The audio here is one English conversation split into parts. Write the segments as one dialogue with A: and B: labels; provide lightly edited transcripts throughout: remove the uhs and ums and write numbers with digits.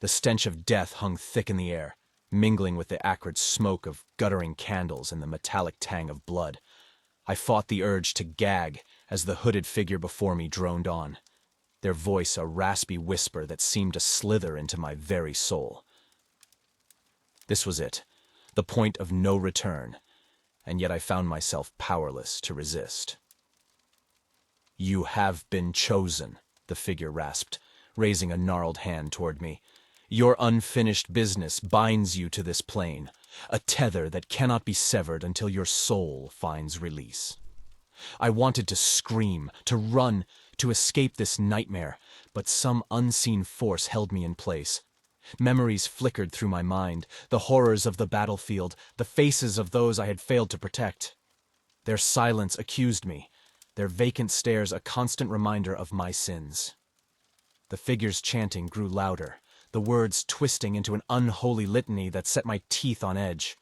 A: The stench of death hung thick in the air, mingling with the acrid smoke of guttering candles and the metallic tang of blood. I fought the urge to gag as the hooded figure before me droned on, their voice a raspy whisper that seemed to slither into my very soul. This was it, the point of no return, and yet I found myself powerless to resist. "You have been chosen," the figure rasped, raising a gnarled hand toward me. "Your unfinished business binds you to this plane, a tether that cannot be severed until your soul finds release." I wanted to scream, to run, to escape this nightmare, but some unseen force held me in place. Memories flickered through my mind, the horrors of the battlefield, the faces of those I had failed to protect. Their silence accused me, their vacant stares a constant reminder of my sins. The figure's chanting grew louder, the words twisting into an unholy litany that set my teeth on edge.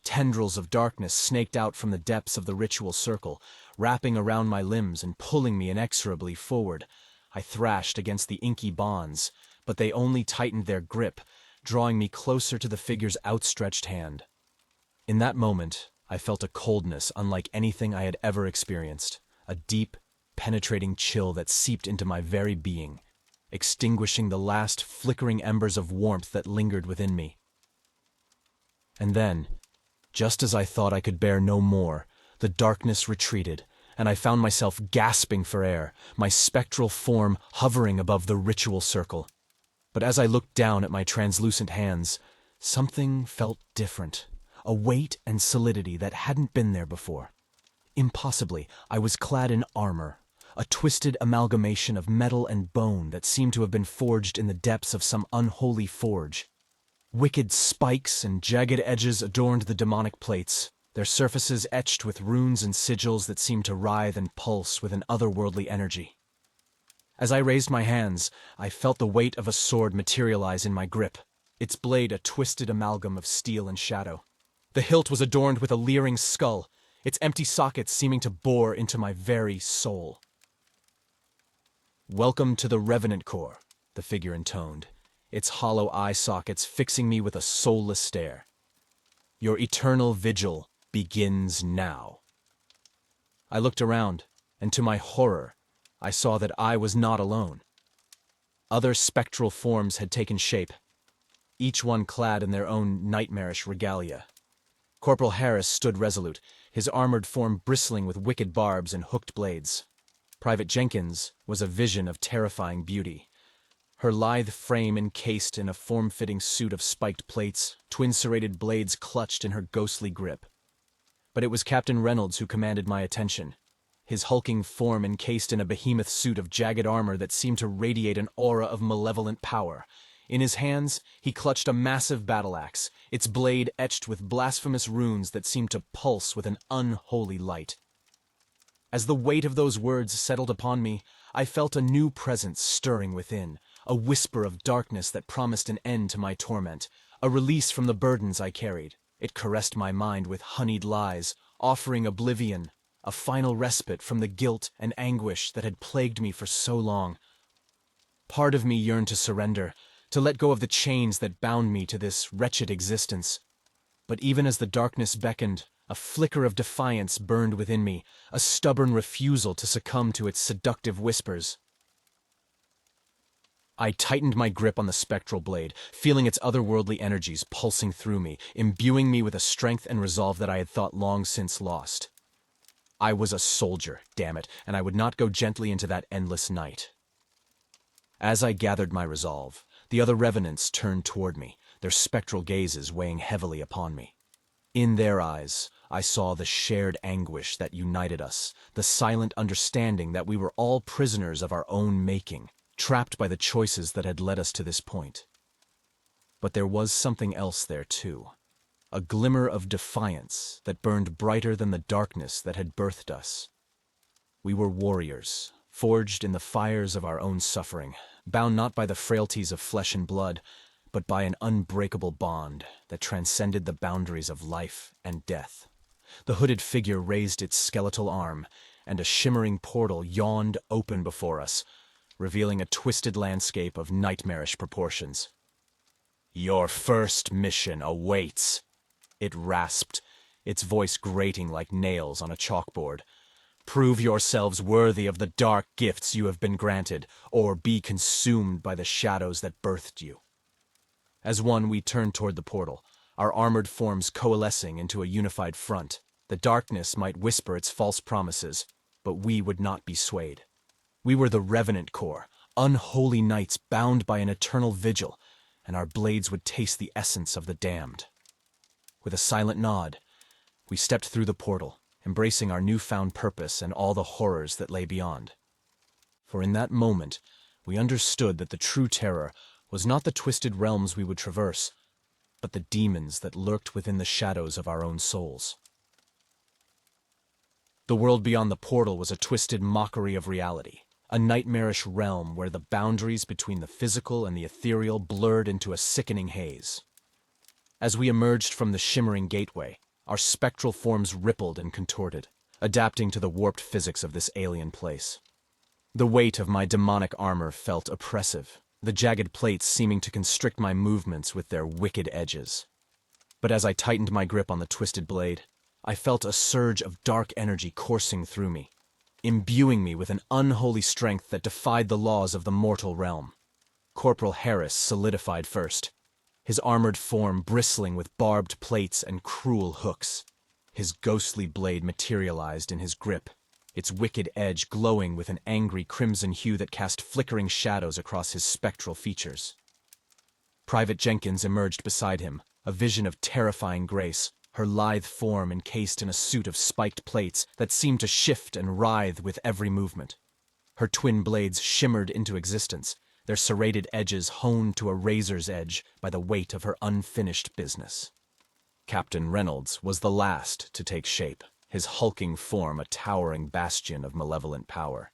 A: Tendrils of darkness snaked out from the depths of the ritual circle, wrapping around my limbs and pulling me inexorably forward. I thrashed against the inky bonds, but they only tightened their grip, drawing me closer to the figure's outstretched hand. In that moment, I felt a coldness unlike anything I had ever experienced, a deep, penetrating chill that seeped into my very being, extinguishing the last flickering embers of warmth that lingered within me. And then, just as I thought I could bear no more, the darkness retreated, and I found myself gasping for air, my spectral form hovering above the ritual circle. But as I looked down at my translucent hands, something felt different, a weight and solidity that hadn't been there before. Impossibly, I was clad in armor, a twisted amalgamation of metal and bone that seemed to have been forged in the depths of some unholy forge. Wicked spikes and jagged edges adorned the demonic plates, their surfaces etched with runes and sigils that seemed to writhe and pulse with an otherworldly energy. As I raised my hands, I felt the weight of a sword materialize in my grip, its blade a twisted amalgam of steel and shadow. The hilt was adorned with a leering skull, its empty sockets seeming to bore into my very soul. "Welcome to the Revenant Corps," the figure intoned, its hollow eye sockets fixing me with a soulless stare. "Your eternal vigil begins now." I looked around, and to my horror, I saw that I was not alone. Other spectral forms had taken shape, each one clad in their own nightmarish regalia. Corporal Harris stood resolute, his armored form bristling with wicked barbs and hooked blades. Private Jenkins was a vision of terrifying beauty, her lithe frame encased in a form-fitting suit of spiked plates, twin serrated blades clutched in her ghostly grip. But it was Captain Reynolds who commanded my attention, his hulking form encased in a behemoth suit of jagged armor that seemed to radiate an aura of malevolent power. In his hands, he clutched a massive battle-axe, its blade etched with blasphemous runes that seemed to pulse with an unholy light. As the weight of those words settled upon me, I felt a new presence stirring within, a whisper of darkness that promised an end to my torment, a release from the burdens I carried. It caressed my mind with honeyed lies, offering oblivion, a final respite from the guilt and anguish that had plagued me for so long. Part of me yearned to surrender, to let go of the chains that bound me to this wretched existence. But even as the darkness beckoned, a flicker of defiance burned within me, a stubborn refusal to succumb to its seductive whispers. I tightened my grip on the spectral blade, feeling its otherworldly energies pulsing through me, imbuing me with a strength and resolve that I had thought long since lost. I was a soldier, damn it, and I would not go gently into that endless night. As I gathered my resolve, the other Revenants turned toward me, their spectral gazes weighing heavily upon me. In their eyes, I saw the shared anguish that united us, the silent understanding that we were all prisoners of our own making, trapped by the choices that had led us to this point. But there was something else there too, a glimmer of defiance that burned brighter than the darkness that had birthed us. We were warriors, forged in the fires of our own suffering, bound not by the frailties of flesh and blood, but by an unbreakable bond that transcended the boundaries of life and death. The hooded figure raised its skeletal arm, and a shimmering portal yawned open before us, revealing a twisted landscape of nightmarish proportions. Your first mission awaits, it rasped, its voice grating like nails on a chalkboard. Prove yourselves worthy of the dark gifts you have been granted, or be consumed by the shadows that birthed you. As one, we turned toward the portal, our armored forms coalescing into a unified front. The darkness might whisper its false promises, but we would not be swayed. We were the Revenant Corps, unholy knights bound by an eternal vigil, and our blades would taste the essence of the damned. With a silent nod, we stepped through the portal, embracing our newfound purpose and all the horrors that lay beyond. For in that moment, we understood that the true terror was not the twisted realms we would traverse, but the demons that lurked within the shadows of our own souls. The world beyond the portal was a twisted mockery of reality, a nightmarish realm where the boundaries between the physical and the ethereal blurred into a sickening haze. As we emerged from the shimmering gateway, our spectral forms rippled and contorted, adapting to the warped physics of this alien place. The weight of my demonic armor felt oppressive, the jagged plates seeming to constrict my movements with their wicked edges. But as I tightened my grip on the twisted blade, I felt a surge of dark energy coursing through me, imbuing me with an unholy strength that defied the laws of the mortal realm. Corporal Harris solidified first, his armored form bristling with barbed plates and cruel hooks. His ghostly blade materialized in his grip, its wicked edge glowing with an angry crimson hue that cast flickering shadows across his spectral features. Private Jenkins emerged beside him, a vision of terrifying grace, her lithe form encased in a suit of spiked plates that seemed to shift and writhe with every movement. Her twin blades shimmered into existence, their serrated edges honed to a razor's edge by the weight of her unfinished business. Captain Reynolds was the last to take shape, his hulking form a towering bastion of malevolent power.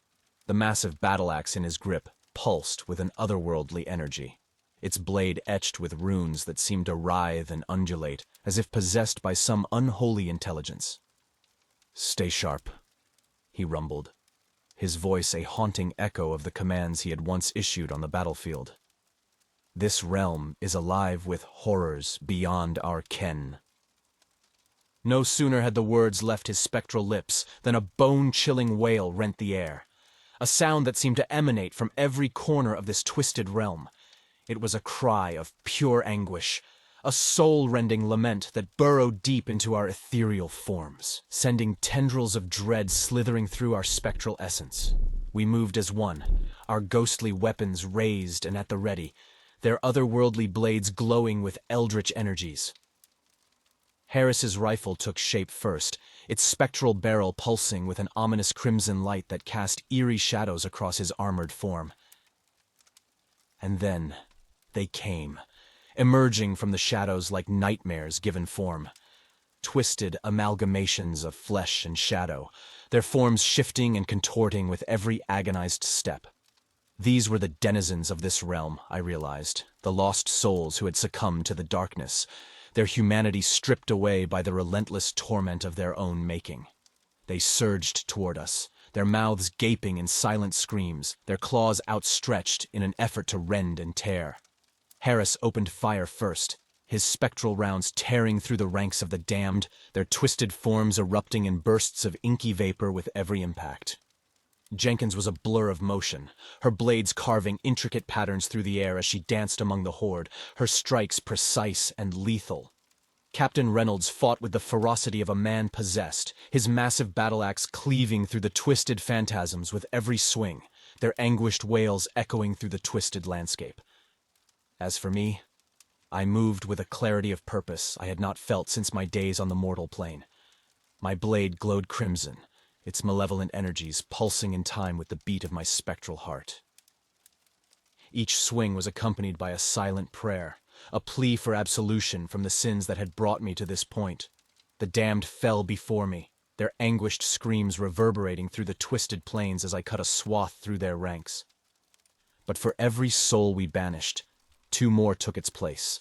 A: The massive battle-axe in his grip pulsed with an otherworldly energy, its blade etched with runes that seemed to writhe and undulate, as if possessed by some unholy intelligence. "Stay sharp," he rumbled, his voice a haunting echo of the commands he had once issued on the battlefield. "This realm is alive with horrors beyond our ken." No sooner had the words left his spectral lips than a bone-chilling wail rent the air, a sound that seemed to emanate from every corner of this twisted realm. It was a cry of pure anguish, a soul-rending lament that burrowed deep into our ethereal forms, sending tendrils of dread slithering through our spectral essence. We moved as one, our ghostly weapons raised and at the ready, their otherworldly blades glowing with eldritch energies. Harris's rifle took shape first, its spectral barrel pulsing with an ominous crimson light that cast eerie shadows across his armored form. And then they came, emerging from the shadows like nightmares given form. Twisted amalgamations of flesh and shadow, their forms shifting and contorting with every agonized step. These were the denizens of this realm, I realized, the lost souls who had succumbed to the darkness, their humanity stripped away by the relentless torment of their own making. They surged toward us, their mouths gaping in silent screams, their claws outstretched in an effort to rend and tear. Harris opened fire first, his spectral rounds tearing through the ranks of the damned, their twisted forms erupting in bursts of inky vapor with every impact. Jenkins was a blur of motion, her blades carving intricate patterns through the air as she danced among the horde, her strikes precise and lethal. Captain Reynolds fought with the ferocity of a man possessed, his massive battle-axe cleaving through the twisted phantasms with every swing, their anguished wails echoing through the twisted landscape. As for me, I moved with a clarity of purpose I had not felt since my days on the mortal plane. My blade glowed crimson, its malevolent energies pulsing in time with the beat of my spectral heart. Each swing was accompanied by a silent prayer, a plea for absolution from the sins that had brought me to this point. The damned fell before me, their anguished screams reverberating through the twisted plains as I cut a swath through their ranks. But for every soul we banished, 2 more took its place,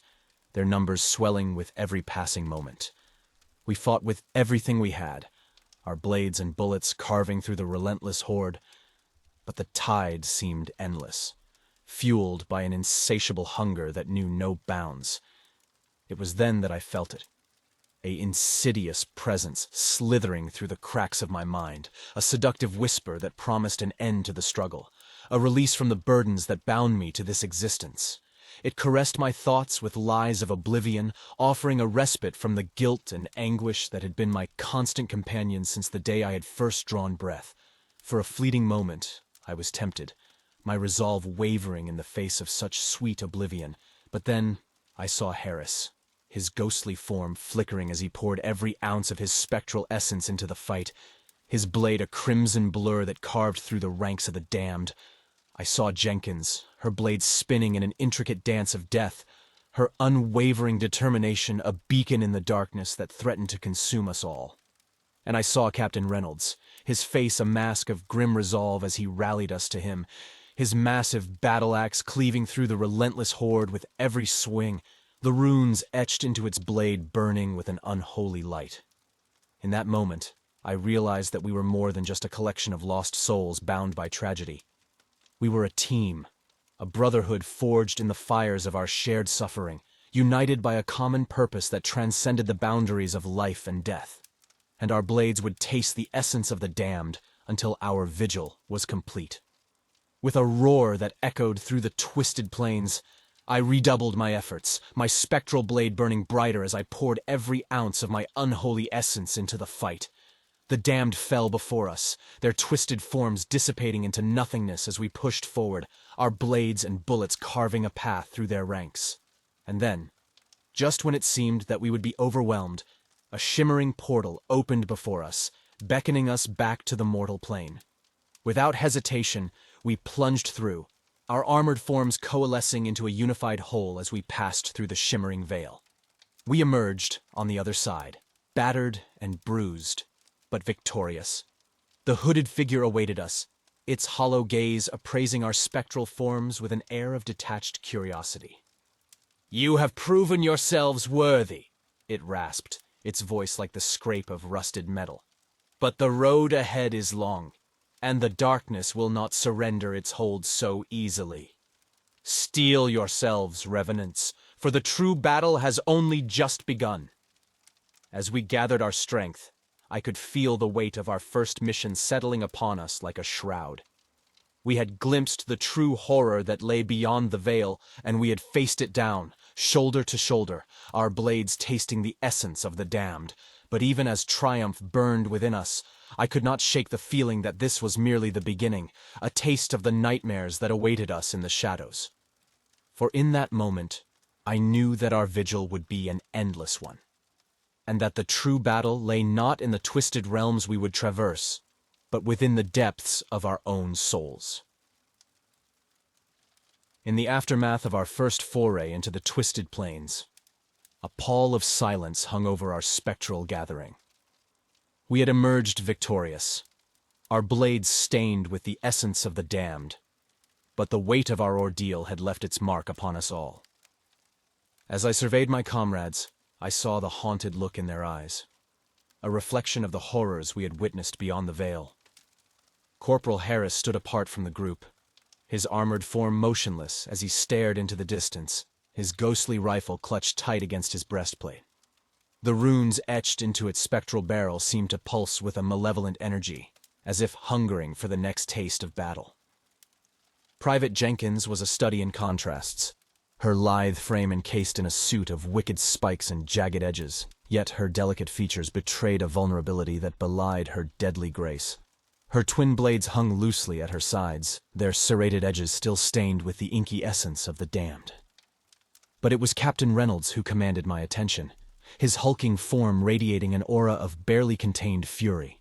A: their numbers swelling with every passing moment. We fought with everything we had, our blades and bullets carving through the relentless horde, but the tide seemed endless, fueled by an insatiable hunger that knew no bounds. It was then that I felt it. A insidious presence slithering through the cracks of my mind, a seductive whisper that promised an end to the struggle, a release from the burdens that bound me to this existence. It caressed my thoughts with lies of oblivion, offering a respite from the guilt and anguish that had been my constant companion since the day I had first drawn breath. For a fleeting moment, I was tempted, my resolve wavering in the face of such sweet oblivion. But then I saw Harris, his ghostly form flickering as he poured every ounce of his spectral essence into the fight, his blade a crimson blur that carved through the ranks of the damned. I saw Jenkins, her blade spinning in an intricate dance of death, her unwavering determination a beacon in the darkness that threatened to consume us all. And I saw Captain Reynolds, his face a mask of grim resolve as he rallied us to him, his massive battle-axe cleaving through the relentless horde with every swing, the runes etched into its blade burning with an unholy light. In that moment, I realized that we were more than just a collection of lost souls bound by tragedy. We were a team, a brotherhood forged in the fires of our shared suffering, united by a common purpose that transcended the boundaries of life and death. And our blades would taste the essence of the damned until our vigil was complete. With a roar that echoed through the twisted plains, I redoubled my efforts, my spectral blade burning brighter as I poured every ounce of my unholy essence into the fight. The damned fell before us, their twisted forms dissipating into nothingness as we pushed forward, our blades and bullets carving a path through their ranks. And then, just when it seemed that we would be overwhelmed, a shimmering portal opened before us, beckoning us back to the mortal plane. Without hesitation, we plunged through, our armored forms coalescing into a unified whole as we passed through the shimmering veil. We emerged on the other side, battered and bruised, but victorious. The hooded figure awaited us, its hollow gaze appraising our spectral forms with an air of detached curiosity. "You have proven yourselves worthy," it rasped, its voice like the scrape of rusted metal. "But the road ahead is long, and the darkness will not surrender its hold so easily. Steel yourselves, Revenants, for the true battle has only just begun." As we gathered our strength, I could feel the weight of our first mission settling upon us like a shroud. We had glimpsed the true horror that lay beyond the veil, and we had faced it down, shoulder to shoulder, our blades tasting the essence of the damned. But even as triumph burned within us, I could not shake the feeling that this was merely the beginning, a taste of the nightmares that awaited us in the shadows. For in that moment, I knew that our vigil would be an endless one, and that the true battle lay not in the twisted realms we would traverse, but within the depths of our own souls. In the aftermath of our first foray into the twisted plains, a pall of silence hung over our spectral gathering. We had emerged victorious, our blades stained with the essence of the damned, but the weight of our ordeal had left its mark upon us all. As I surveyed my comrades, I saw the haunted look in their eyes, a reflection of the horrors we had witnessed beyond the veil. Corporal Harris stood apart from the group, his armored form motionless as he stared into the distance, his ghostly rifle clutched tight against his breastplate. The runes etched into its spectral barrel seemed to pulse with a malevolent energy, as if hungering for the next taste of battle. Private Jenkins was a study in contrasts, her lithe frame encased in a suit of wicked spikes and jagged edges, yet her delicate features betrayed a vulnerability that belied her deadly grace. Her twin blades hung loosely at her sides, their serrated edges still stained with the inky essence of the damned. But it was Captain Reynolds who commanded my attention, his hulking form radiating an aura of barely contained fury.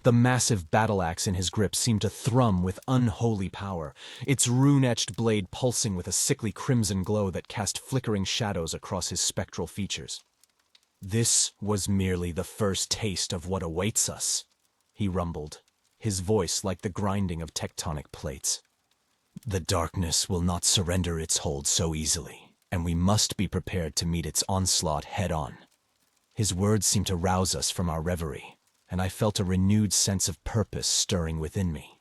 A: The massive battle-axe in his grip seemed to thrum with unholy power, its rune-etched blade pulsing with a sickly crimson glow that cast flickering shadows across his spectral features. "This was merely the first taste of what awaits us," he rumbled, his voice like the grinding of tectonic plates. "The darkness will not surrender its hold so easily, and we must be prepared to meet its onslaught head-on." His words seemed to rouse us from our reverie, and I felt a renewed sense of purpose stirring within me.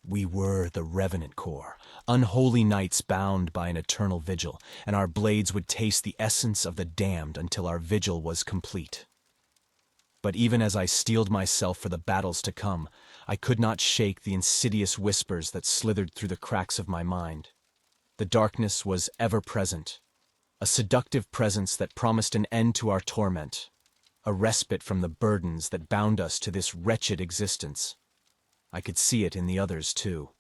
A: We were the Revenant Corps, unholy nights bound by an eternal vigil, and our blades would taste the essence of the damned until our vigil was complete. But even as I steeled myself for the battles to come, I could not shake the insidious whispers that slithered through the cracks of my mind. The darkness was ever present, a seductive presence that promised an end to our torment, a respite from the burdens that bound us to this wretched existence. I could see it in the others, too.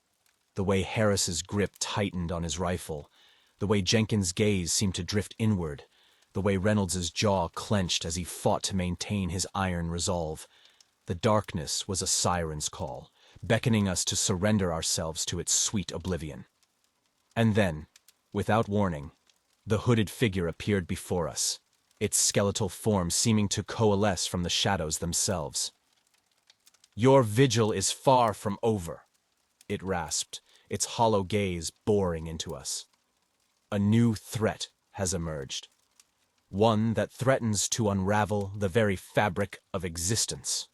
A: The way Harris's grip tightened on his rifle, the way Jenkins' gaze seemed to drift inward, the way Reynolds's jaw clenched as he fought to maintain his iron resolve. The darkness was a siren's call, beckoning us to surrender ourselves to its sweet oblivion. And then, without warning, the hooded figure appeared before us, its skeletal form seeming to coalesce from the shadows themselves. "Your vigil is far from over," it rasped, its hollow gaze boring into us. "A new threat has emerged. One that threatens to unravel the very fabric of existence."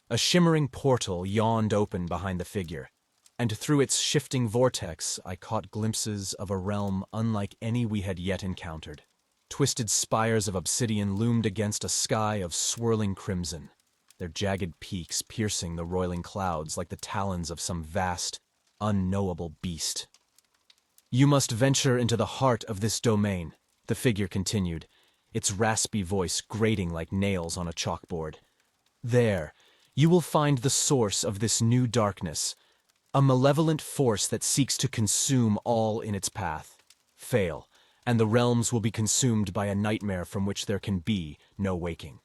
A: A shimmering portal yawned open behind the figure, and through its shifting vortex I caught glimpses of a realm unlike any we had yet encountered. Twisted spires of obsidian loomed against a sky of swirling crimson, their jagged peaks piercing the roiling clouds like the talons of some vast, unknowable beast. "You must venture into the heart of this domain," the figure continued, its raspy voice grating like nails on a chalkboard. "There, you will find the source of this new darkness, a malevolent force that seeks to consume all in its path. Fail, and the realms will be consumed by a nightmare from which there can be no waking."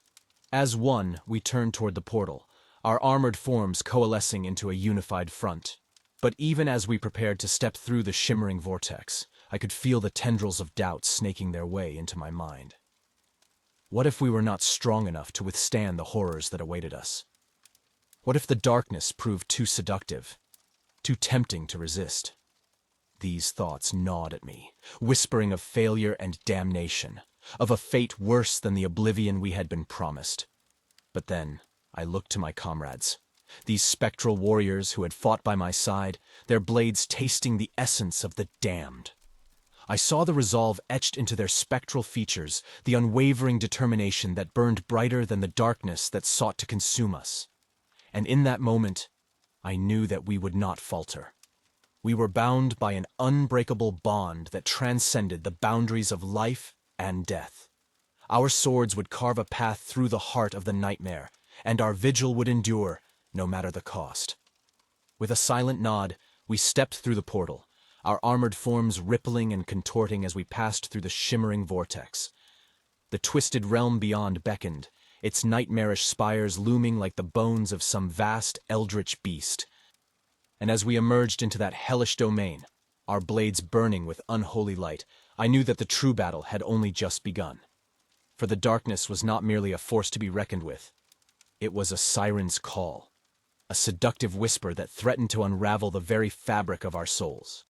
A: As one, we turned toward the portal, our armored forms coalescing into a unified front. But even as we prepared to step through the shimmering vortex, I could feel the tendrils of doubt snaking their way into my mind. What if we were not strong enough to withstand the horrors that awaited us? What if the darkness proved too seductive, too tempting to resist? These thoughts gnawed at me, whispering of failure and damnation, of a fate worse than the oblivion we had been promised. But then I looked to my comrades, these spectral warriors who had fought by my side, their blades tasting the essence of the damned. I saw the resolve etched into their spectral features, the unwavering determination that burned brighter than the darkness that sought to consume us. And in that moment, I knew that we would not falter. We were bound by an unbreakable bond that transcended the boundaries of life and death. Our swords would carve a path through the heart of the nightmare, and our vigil would endure, no matter the cost. With a silent nod, we stepped through the portal, our armored forms rippling and contorting as we passed through the shimmering vortex. The twisted realm beyond beckoned, its nightmarish spires looming like the bones of some vast eldritch beast. And as we emerged into that hellish domain, our blades burning with unholy light, I knew that the true battle had only just begun. For the darkness was not merely a force to be reckoned with. It was a siren's call, a seductive whisper that threatened to unravel the very fabric of our souls.